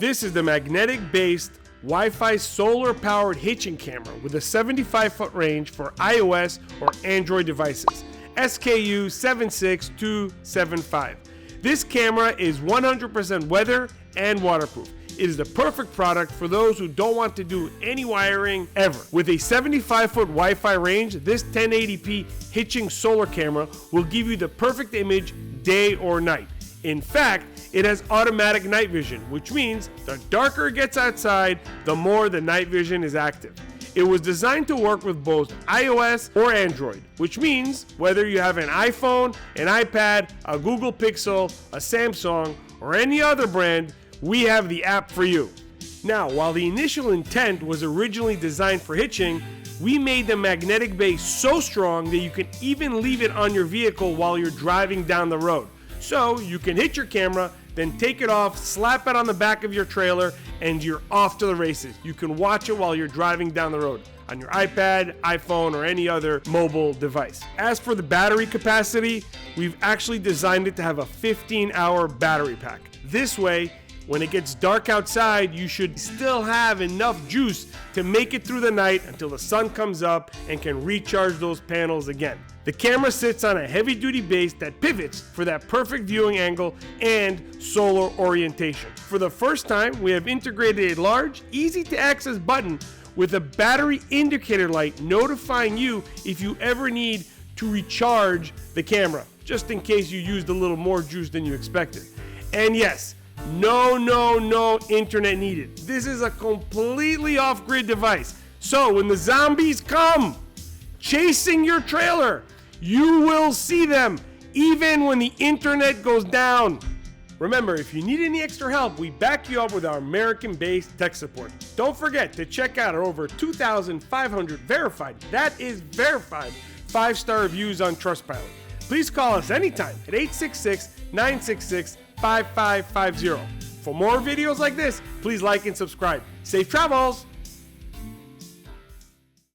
This is the magnetic-based Wi-Fi solar-powered hitching camera with a 75-foot range for iOS or Android devices. SKU 76275. This camera is 100% weather and waterproof. It is the perfect product for those who don't want to do any wiring ever. With a 75-foot Wi-Fi range, this 1080p Hitching solar camera will give you the perfect image day or night. In fact, it has automatic night vision, which means the darker it gets outside, the more the night vision is active. It was designed to work with both iOS or Android, which means whether you have an iPhone, an iPad, a Google Pixel, a Samsung, or any other brand, we have the app for you. Now, while the initial intent was originally designed for hitching, we made the magnetic base so strong that you can even leave it on your vehicle while you're driving down the road. So you can hitch your camera, then take it off, slap it on the back of your trailer, and you're off to the races. You can watch it while you're driving down the road on your iPad, iPhone, or any other mobile device. As for the battery capacity, we've actually designed it to have a 15-hour battery pack. This way, when it gets dark outside, you should still have enough juice to make it through the night until the sun comes up and can recharge those panels again. The camera sits on a heavy-duty base that pivots for that perfect viewing angle and solar orientation. For the first time, we have integrated a large, easy-to-access button with a battery indicator light notifying you if you ever need to recharge the camera, just in case you used a little more juice than you expected. And yes, no internet needed. This is a completely off-grid device. So when the zombies come chasing your trailer, you will see them even when the internet goes down. Remember, if you need any extra help, we back you up with our American-based tech support. Don't forget to check out our over 2,500 verified, that is verified, 5-star reviews on Trustpilot. Please call us anytime at 866-966-5550. For more videos like this, please like and subscribe. Safe travels!